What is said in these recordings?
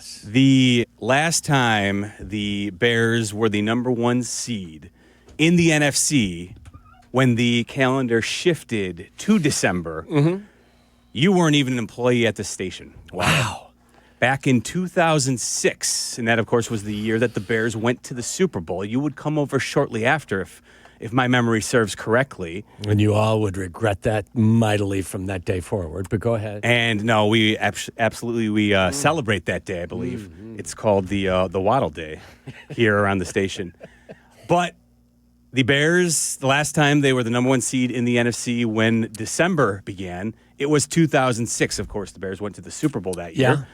Yes. The last time the Bears were the number 1 seed in the NFC, when the calendar shifted to December, you weren't even an employee at the station. Wow. Back in 2006, and that, of course, was the year that the Bears went to the Super Bowl. You would come over shortly after, if my memory serves correctly. And you all would regret that mightily from that day forward, but go ahead. And no, we absolutely celebrate that day, I believe. It's called the Waddle Day here around the station. But the Bears, the last time they were the number 1 seed in the NFC when December began, it was 2006. Of course, the Bears went to the Super Bowl that year. Yeah.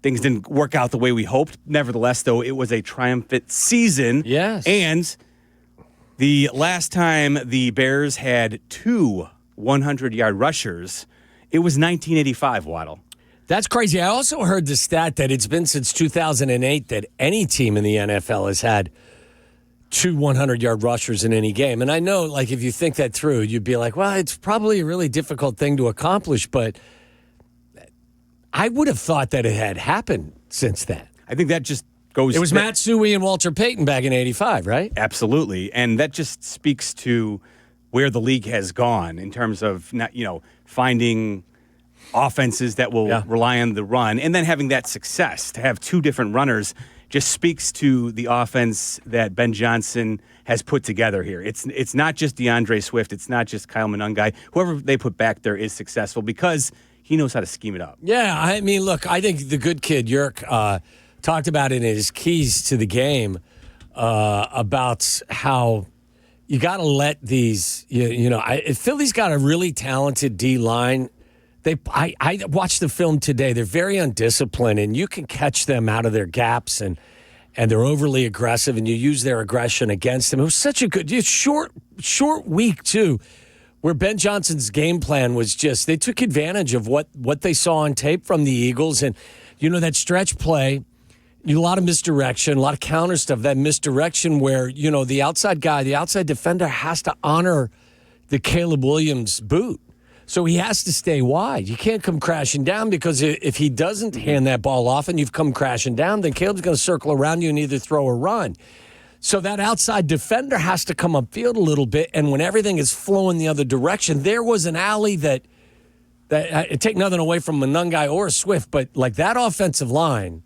Things didn't work out the way we hoped. Nevertheless, though, it was a triumphant season. Yes. And the last time the Bears had 2 100-yard rushers, it was 1985, Waddle. That's crazy. I also heard the stat that it's been since 2008 that any team in the NFL has had 2 100-yard rushers in any game. And I know, like, if you think that through, you'd be like, well, it's probably a really difficult thing to accomplish, but I would have thought that it had happened since then. I think that just goes... It was Matt Suhey and Walter Payton back in 85, right? Absolutely. And that just speaks to where the league has gone in terms of not, finding offenses that will rely on the run and then having that success. To have 2 different runners just speaks to the offense that Ben Johnson has put together here. It's not just DeAndre Swift. It's not just Kyle Monangai. Whoever they put back there is successful because he knows how to scheme it up. Yeah, I mean, look, I think the good kid, Yerk, talked about it in his keys to the game about how you got to let these, Philly's got a really talented D-line. I watched the film today. They're very undisciplined, and you can catch them out of their gaps, and they're overly aggressive, and you use their aggression against them. It was such a good, short week, too, where Ben Johnson's game plan was just, they took advantage of what they saw on tape from the Eagles. And, that stretch play, a lot of misdirection, a lot of counter stuff, that misdirection where, the outside guy, the outside defender has to honor the Caleb Williams boot. So he has to stay wide. You can't come crashing down because if he doesn't hand that ball off and you've come crashing down, then Caleb's going to circle around you and either throw or run. So that outside defender has to come upfield a little bit, and when everything is flowing the other direction, there was an alley that I take nothing away from Monangai or Swift, but like that offensive line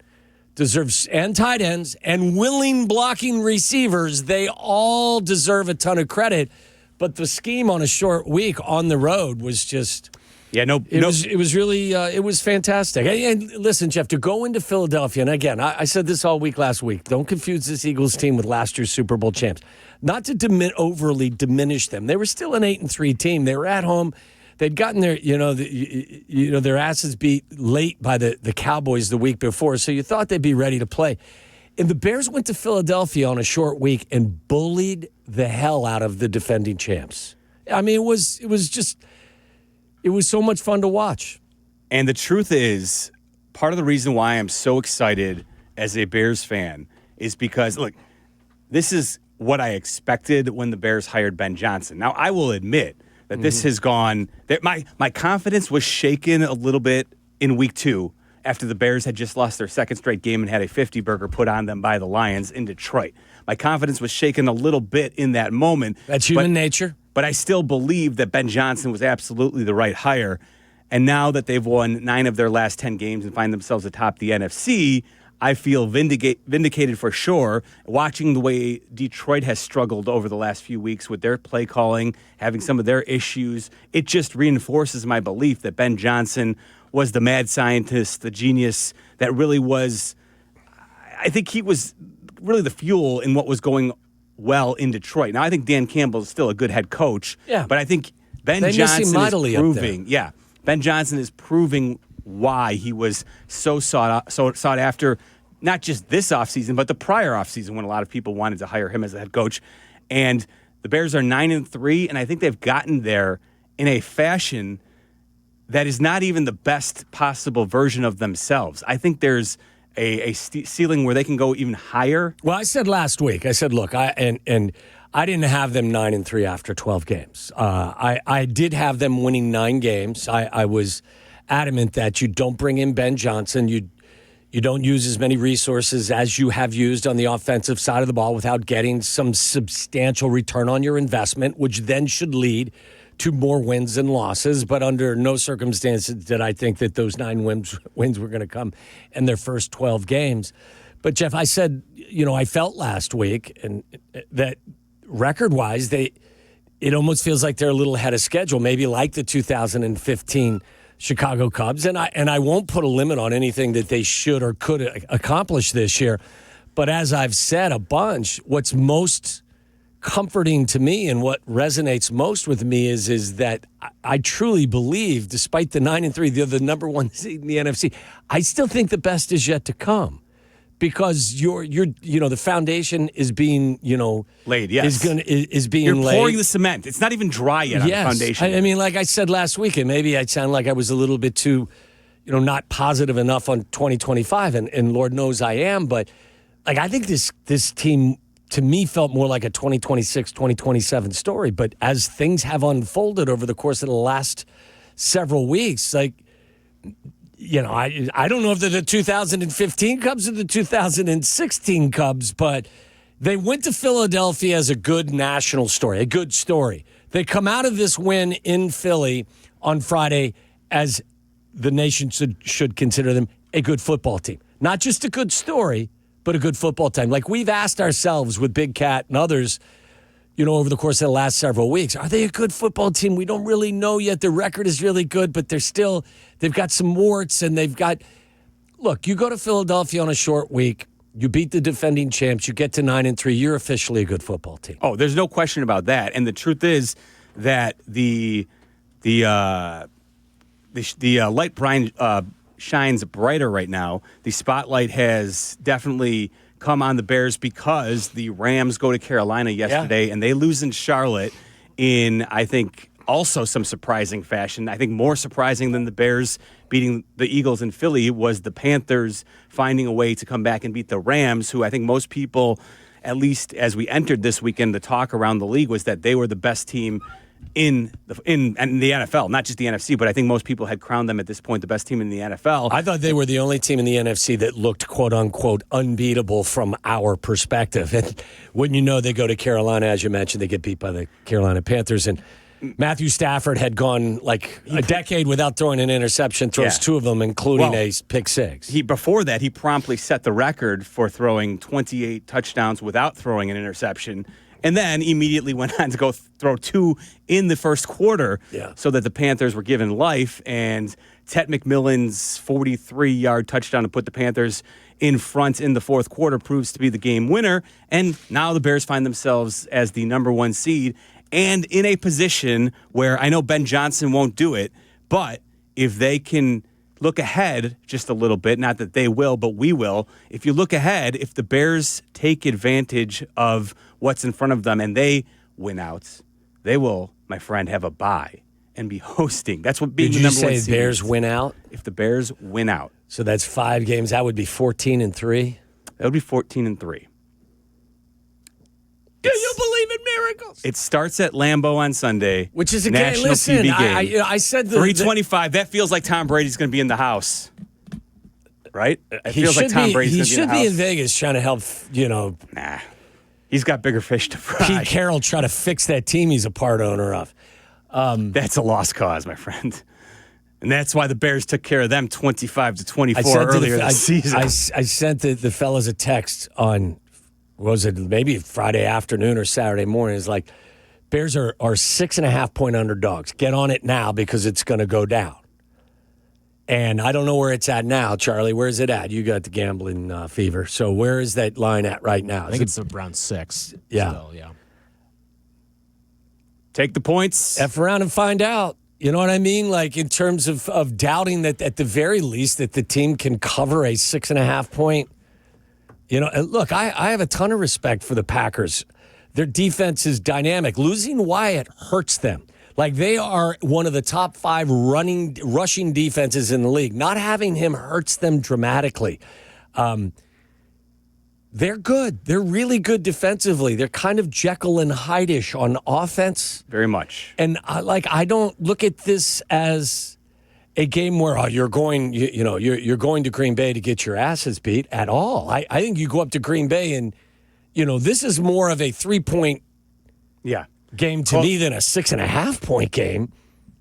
deserves, and tight ends and willing blocking receivers, they all deserve a ton of credit. But the scheme on a short week on the road was just... It was really it was fantastic. And listen, Jeff, to go into Philadelphia, and again, I said this all week last week, don't confuse this Eagles team with last year's Super Bowl champs. Not to overly diminish them. They were still an 8-3 team. They were at home. They'd gotten their their asses beat late by the Cowboys the week before, so you thought they'd be ready to play. And the Bears went to Philadelphia on a short week and bullied the hell out of the defending champs. I mean, it was so much fun to watch. And the truth is, part of the reason why I'm so excited as a Bears fan is because, look, this is what I expected when the Bears hired Ben Johnson. Now, I will admit that this has gone, that my confidence was shaken a little bit in week 2 after the Bears had just lost their second straight game and had a 50-burger put on them by the Lions in Detroit. My confidence was shaken a little bit in that moment. That's human nature. But I still believe that Ben Johnson was absolutely the right hire. And now that they've won 9 of their last 10 games and find themselves atop the NFC, I feel vindicated for sure. Watching the way Detroit has struggled over the last few weeks with their play calling, having some of their issues, it just reinforces my belief that Ben Johnson was the mad scientist, the genius that really was, I think he was really the fuel in what was going well in Detroit. Now, I think Dan Campbell is still a good head coach, but I think Ben Johnson is proving, Ben Johnson is proving why he was so sought after, not just this offseason, but the prior offseason when a lot of people wanted to hire him as a head coach. And the Bears are 9-3, and I think they've gotten there in a fashion that is not even the best possible version of themselves. I think there's a ceiling where they can go even higher. Well, I said last week, look, I didn't have them 9-3 after 12 games. I did have them winning 9 games. I was adamant that you don't bring in Ben Johnson. You don't use as many resources as you have used on the offensive side of the ball without getting some substantial return on your investment, which then should lead to more wins and losses. But under no circumstances did I think that those 9 wins were going to come in their first 12 games. But, Jeff, I said, I felt last week and that record-wise, it almost feels like they're a little ahead of schedule, maybe like the 2015 Chicago Cubs, and I won't put a limit on anything that they should or could accomplish this year. But as I've said a bunch, what's most comforting to me and what resonates most with me is that I truly believe, despite the 9-3, they're the number 1 seed in the NFC. I still think the best is yet to come. Because the foundation is being, laid. Yes, is being You're laid. pouring the cement. It's not even dry yet on the foundation. I mean, like I said last week, and maybe I sound like I was a little bit too, not positive enough on 2025, and Lord knows I am. But like I think this team to me felt more like a 2026, 2027 story. But as things have unfolded over the course of the last several weeks, like. I don't know if they're the 2015 Cubs or the 2016 Cubs, but they went to Philadelphia as a good national story, a good story. They come out of this win in Philly on Friday as the nation should consider them a good football team. Not just a good story, but a good football team. Like we've asked ourselves with Big Cat and others, over the course of the last several weeks, are they a good football team? We don't really know yet. Their record is really good, but they've got some warts, and look, you go to Philadelphia on a short week, you beat the defending champs, you get to 9-3, you're officially a good football team. Oh, there's no question about that. And the truth is that the light shines brighter right now. The spotlight has definitely come on the Bears because the Rams go to Carolina yesterday and they lose in Charlotte in, I think, also some surprising fashion. I think more surprising than the Bears beating the Eagles in Philly was the Panthers finding a way to come back and beat the Rams, who I think most people, at least as we entered this weekend, the talk around the league was that they were the best team in the NFL, not just the NFC, but I think most people had crowned them at this point the best team in the NFL. I thought they were the only team in the NFC that looked, quote unquote, unbeatable from our perspective. And when they go to Carolina, as you mentioned, they get beat by the Carolina Panthers. And Matthew Stafford had gone like a decade without throwing an interception, throws 2 of them, including a pick 6. Before that, he promptly set the record for throwing 28 touchdowns without throwing an interception. And then immediately went on to go throw 2 in the first quarter so that the Panthers were given life. And Ted McMillan's 43-yard touchdown to put the Panthers in front in the fourth quarter proves to be the game winner. And now the Bears find themselves as the number 1 seed and in a position where I know Ben Johnson won't do it, but if they can look ahead just a little bit, not that they will, but we will. If you look ahead, if the Bears take advantage of what's in front of them and they win out, they will, my friend, have a bye and be hosting. That's what being the number 1 seed. Did you say Bears win out? If the Bears win out. So that's 5 games. That would be 14-3? That would be 14-3. Do you believe in miracles? It starts at Lambeau on Sunday, which is a national listen, TV game. I said 325. That feels like Tom Brady's going to be in the house, right? It feels like Tom Brady's going to be in the house. He should be in Vegas trying to help. Nah, he's got bigger fish to fry. Pete Carroll trying to fix that team he's a part owner of. That's a lost cause, my friend. And that's why the Bears took care of them 25-24 earlier this season. I sent the fellas a text on. Was it maybe Friday afternoon or Saturday morning? It's like, Bears are 6.5-point underdogs. Get on it now because it's going to go down. And I don't know where it's at now, Charlie. Where is it at? You got the gambling fever. So where is that line at right now? I think it's around 6. Yeah. Still, yeah. Take the points. F around and find out. You know what I mean? Like in terms of doubting that at the very least that the team can cover a 6.5-point. Look, I have a ton of respect for the Packers. Their defense is dynamic. Losing Wyatt hurts them. Like they are one of the top 5 rushing defenses in the league. Not having him hurts them dramatically. They're good. They're really good defensively. They're kind of Jekyll and Hyde-ish on offense. Very much. And I don't look at this as a game where you're going to Green Bay to get your asses beat at all. I think you go up to Green Bay and this is more of a 3-point game to me than a 6.5-point game.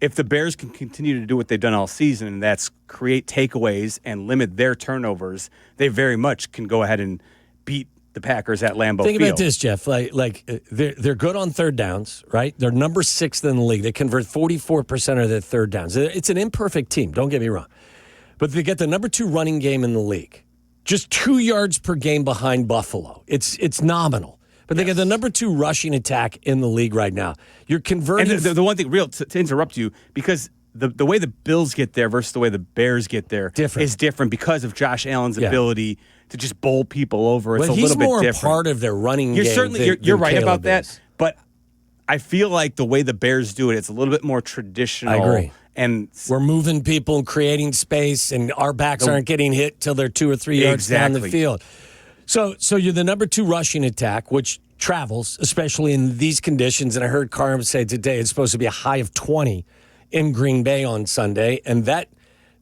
If the Bears can continue to do what they've done all season, and that's create takeaways and limit their turnovers, they very much can go ahead and beat the Packers at Lambeau Field. Think about this, Jeff. Like they're good on third downs, right? They're number 6th in the league. They convert 44% of their third downs. It's an imperfect team, don't get me wrong. But they get the number 2 running game in the league. Just 2 yards per game behind Buffalo. It's nominal. But they get the number 2 rushing attack in the league right now. You're converting. And the one thing, to interrupt you, because the way the Bills get there versus the way the Bears get there is different because of Josh Allen's ability to just bowl people over. It's a little bit different. He's more part of their running game. You're right about that. But I feel like the way the Bears do it, it's a little bit more traditional. I agree. And we're moving people and creating space, and our backs aren't getting hit till they're 2 or 3 yards down the field. So you're the number 2 rushing attack, which travels, especially in these conditions. And I heard Carm say today it's supposed to be a high of 20 in Green Bay on Sunday, and that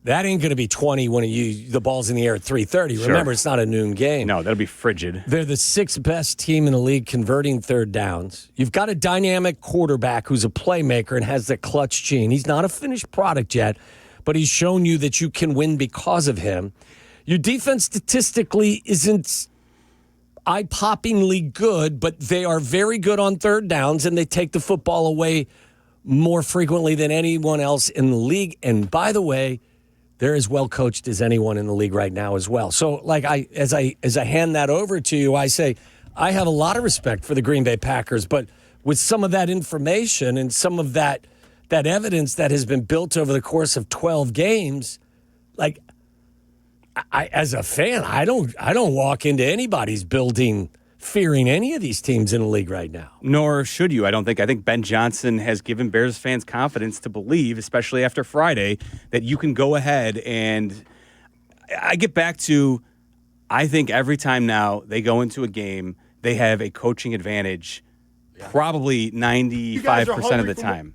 ain't going to be 20 when the ball's in the air at 3:30. Sure. Remember, it's not a noon game. No, that'll be frigid. They're the 6th best team in the league converting third downs. You've got a dynamic quarterback who's a playmaker and has that clutch gene. He's not a finished product yet, but he's shown you that you can win because of him. Your defense statistically isn't eye-poppingly good, but they are very good on third downs, and they take the football away more frequently than anyone else in the league. And by the way, they're as well coached as anyone in the league right now as well. So, as I hand that over to you, I say I have a lot of respect for the Green Bay Packers, but with some of that information and some of that evidence that has been built over the course of 12 games, I as a fan, I don't walk into anybody's building fearing any of these teams in the league right now. Nor should you, I don't think. I think Ben Johnson has given Bears fans confidence to believe, especially after Friday, that you can go ahead and I get back to, I think every time now they go into a game, they have a coaching advantage probably 95% of the time.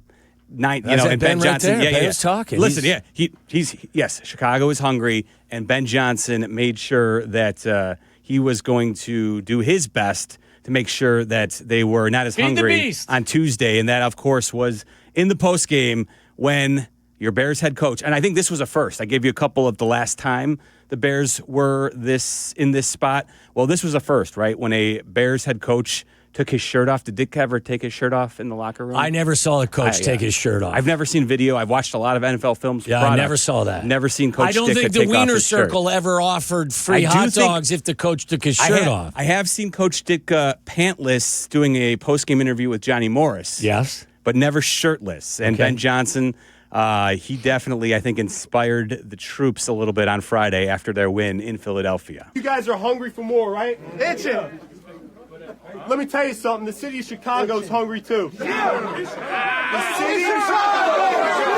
And Ben Johnson, Ben's talking. Listen, he's Chicago is hungry, and Ben Johnson made sure that he was going to do his best to make sure that they were not as hungry on Tuesday, and that, of course, was in the postgame when your Bears head coach, and I think this was a first. I gave you a couple of the last time the Bears were in this spot. Well, this was a first, right? When a Bears head coach took his shirt off. Did Dick ever take his shirt off in the locker room? I never saw a coach take his shirt off. I've never seen video. I've watched a lot of NFL films. Yeah, I never saw that. Never seen Coach Dick take off his shirt. I don't think the Wiener Circle ever offered free hot dogs if the coach took his shirt off. I have seen Coach Dick pantless doing a post-game interview with Johnny Morris. Yes. But never shirtless. And Ben Johnson, he definitely, I think, inspired the troops a little bit on Friday after their win in Philadelphia. You guys are hungry for more, right? Itching. Let me tell you something. The city of Chicago's hungry, too. The city of Chicago!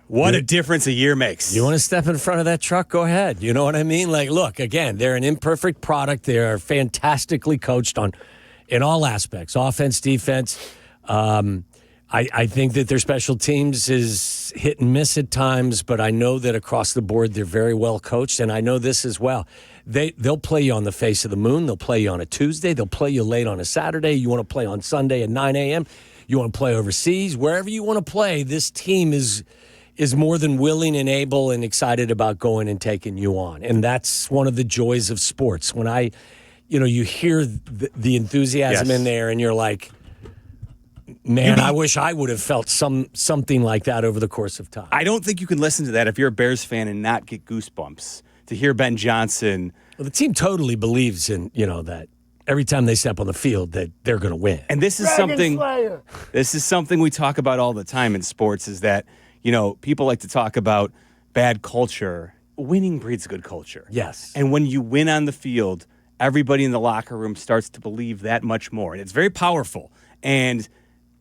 What a difference a year makes. You want to step in front of that truck? Go ahead. You know what I mean? Look, again, they're an imperfect product. They are fantastically coached in all aspects, offense, defense. I think that their special teams is hit and miss at times, but I know that across the board they're very well coached, and I know this as well. They'll play you on the face of the moon. They'll play you on a Tuesday. They'll play you late on a Saturday. You want to play on Sunday at 9 a.m. You want to play overseas. Wherever you want to play, this team is more than willing and able and excited about going and taking you on. And that's one of the joys of sports. When you hear the enthusiasm in there and you're like, man, I wish I would have felt something like that over the course of time. I don't think you can listen to that if you're a Bears fan and not get goosebumps to hear Ben Johnson. Well, the team totally believes in, that. every time they step on the field that they're going to win. And this is something we talk about all the time in sports is that, people like to talk about bad culture. Winning breeds good culture. Yes. And when you win on the field, everybody in the locker room starts to believe that much more. And it's very powerful. And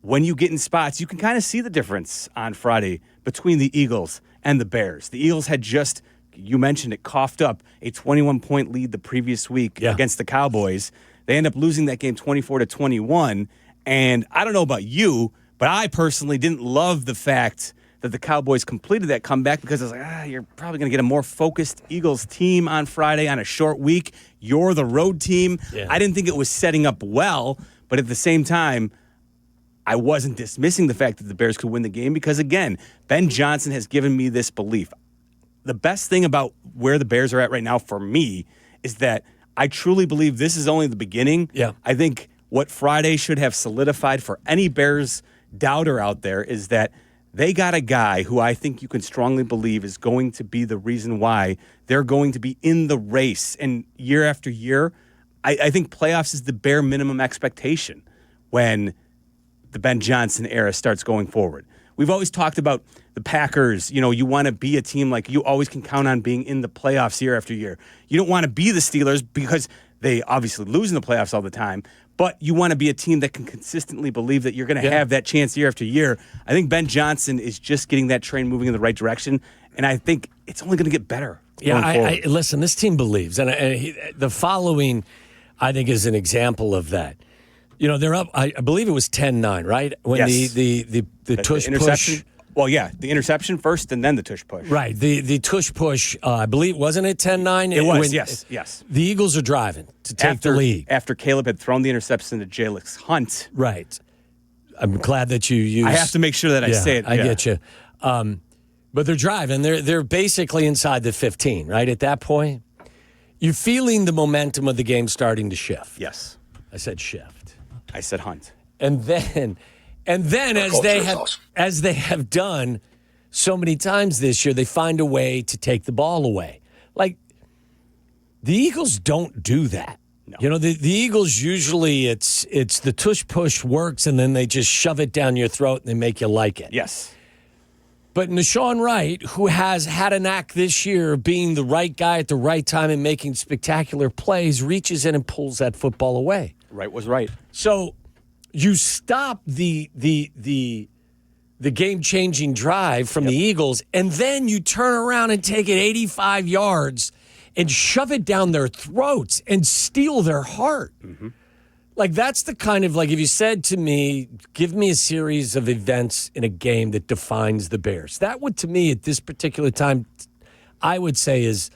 when you get in spots, you can kind of see the difference on Friday between the Eagles and the Bears. The Eagles had just, you mentioned it, coughed up a 21-point lead the previous week against the Cowboys. They end up losing that game 24-21. And I don't know about you, but I personally didn't love the fact that the Cowboys completed that comeback because I was like, you're probably going to get a more focused Eagles team on Friday on a short week. You're the road team. Yeah. I didn't think it was setting up well, but at the same time, I wasn't dismissing the fact that the Bears could win the game because, again, Ben Johnson has given me this belief. The best thing about where the Bears are at right now for me is that I truly believe this is only the beginning. Yeah. I think what Friday should have solidified for any Bears doubter out there is that they got a guy who I think you can strongly believe is going to be the reason why they're going to be in the race. And year after year, I think playoffs is the bare minimum expectation when the Ben Johnson era starts going forward. We've always talked about the Packers. You want to be a team like you always can count on being in the playoffs year after year. You don't want to be the Steelers because they obviously lose in the playoffs all the time. But you want to be a team that can consistently believe that you're going to have that chance year after year. I think Ben Johnson is just getting that train moving in the right direction, and I think it's only going to get better. Yeah, listen, this team believes, and the following, I think, is an example of that. They're up, I believe it was 10-9, right? When yes. the tush push. Well, yeah, the interception first and then the tush push. Right, the tush push, I believe, wasn't it 10-9? It was, yes. The Eagles are driving to take the lead. After Caleb had thrown the interception to Jalix Hunt. Right. I'm glad that you used... I have to make sure that I say it. I get you. But they're driving. They're basically inside the 15, right, at that point? You're feeling the momentum of the game starting to shift. Yes. I said shift. I said Hunt. And then as they have done so many times this year, they find a way to take the ball away. Like, the Eagles don't do that. No. The Eagles usually it's the tush push works and then they just shove it down your throat and they make you like it. Yes. But Nashawn Wright, who has had a knack this year of being the right guy at the right time and making spectacular plays, reaches in and pulls that football away. Right was right. So you stop the game-changing drive from the Eagles, and then you turn around and take it 85 yards and shove it down their throats and steal their heart. Mm-hmm. Like, that's the kind of, like, if you said to me, give me a series of events in a game that defines the Bears, that would, to me, at this particular time, I would say is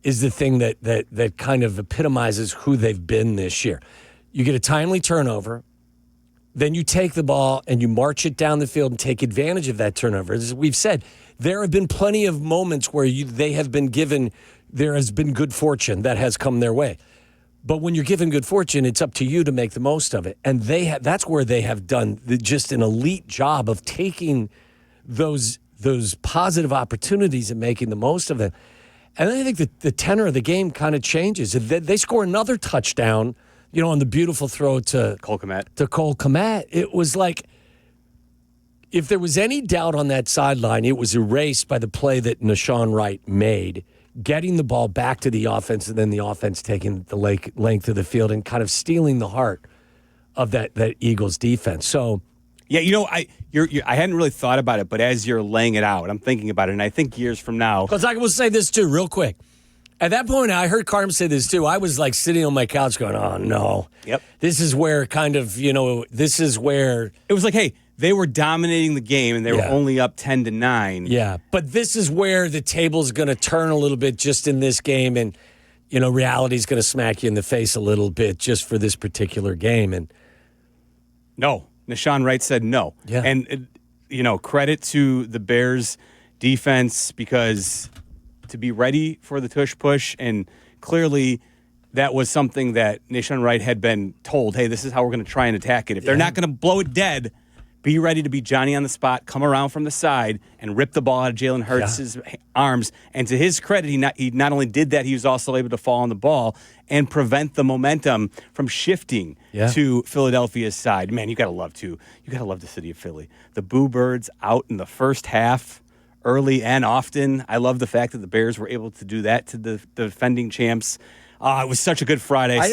the thing that kind of epitomizes who they've been this year. You get a timely turnover, then you take the ball and you march it down the field and take advantage of that turnover. As we've said, there have been plenty of moments where there has been good fortune that has come their way. But when you're given good fortune, it's up to you to make the most of it. And that's where they have done just an elite job of taking those positive opportunities and making the most of it. And I think that the tenor of the game kind of changes. They score another touchdown, on the beautiful throw to Cole Kmet. It was like, if there was any doubt on that sideline, it was erased by the play that Nashawn Wright made, getting the ball back to the offense and then the offense taking the length of the field and kind of stealing the heart of that Eagles defense. So, yeah, I hadn't really thought about it, but as you're laying it out, I'm thinking about it, and I think years from now, because I will say this too, real quick. At that point, I heard Carm say this too. I was like sitting on my couch going, "Oh no, yep." This is where this is where it was like, hey. They were dominating the game, and they were only up 10-9. Yeah, but this is where the table's going to turn a little bit just in this game, and reality's going to smack you in the face a little bit just for this particular game. And no, Nashawn Wright said no. Yeah, and credit to the Bears defense because to be ready for the tush push, and clearly that was something that Nashawn Wright had been told. Hey, this is how we're going to try and attack it. If they're not going to blow it dead. be ready to be Johnny on the spot, come around from the side, and rip the ball out of Jalen Hurts' arms. And to his credit, he not only did that, he was also able to fall on the ball and prevent the momentum from shifting to Philadelphia's side. Man, you got to love the city of Philly. The Boo Birds out in the first half, early and often. I love the fact that the Bears were able to do that to the defending champs. It was such a good Friday. Black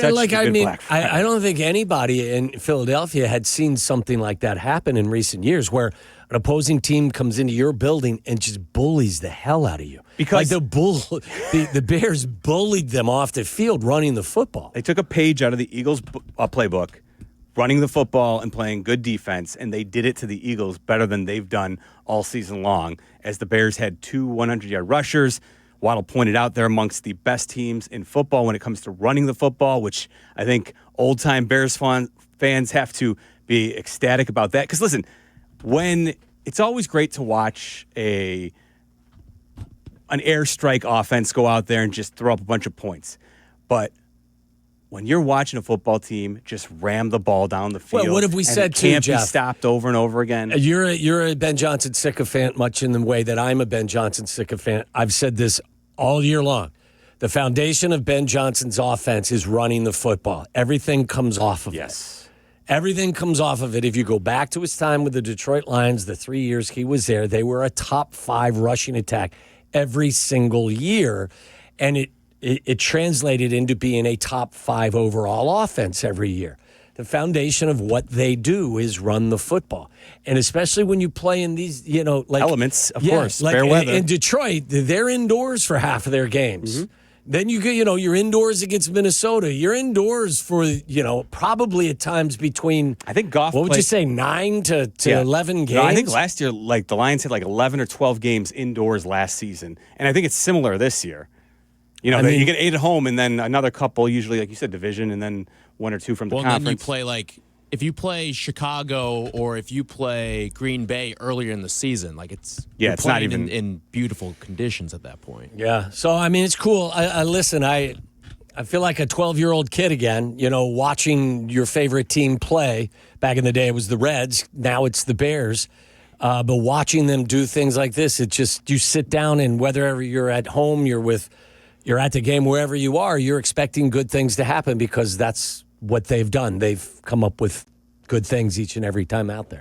Friday. I don't think anybody in Philadelphia had seen something like that happen in recent years, where an opposing team comes into your building and just bullies the hell out of you. Because the Bears bullied them off the field running the football. They took a page out of the Eagles playbook, running the football and playing good defense, and they did it to the Eagles better than they've done all season long, as the Bears had 2 100-yard rushers. Waddle pointed out they're amongst the best teams in football when it comes to running the football, which I think old-time Bears fans have to be ecstatic about that. Because, listen, when it's always great to watch an airstrike offense go out there and just throw up a bunch of points. But when you're watching a football team just ram the ball down the field, what have we said too, can't Jeff? be stopped over and over again. You're a Ben Johnson sycophant, much in the way that I'm a Ben Johnson sycophant. I've said this all year long. The foundation of Ben Johnson's offense is running the football. Everything comes off of it. Everything comes off of it. If you go back to his time with the Detroit Lions, the 3 years he was there, they were a top 5 rushing attack every single year. And it translated into being a top 5 overall offense every year. The foundation of what they do is run the football. And especially when you play in these, elements, of course, fair weather. In Detroit, they're indoors for half of their games. Mm-hmm. Then you're indoors against Minnesota. You're indoors for, probably at times between, I think Goff what would you say, 9 to 11 games? No, I think last year, the Lions had 11 or 12 games indoors last season. And I think it's similar this year. You get 8 at home and then another couple, usually, like you said, division, and then 1 or 2 from the conference. Well, then you play, if you play Chicago or if you play Green Bay earlier in the season, it's not even in beautiful conditions at that point. Yeah. So, it's cool. I listen, I feel like a 12-year-old kid again, watching your favorite team play. Back in the day, it was the Reds. Now it's the Bears. But watching them do things like this, it just, you sit down and whether you're at home, you're at the game, wherever you are, you're expecting good things to happen because that's what they've done. They've come up with good things each and every time out there.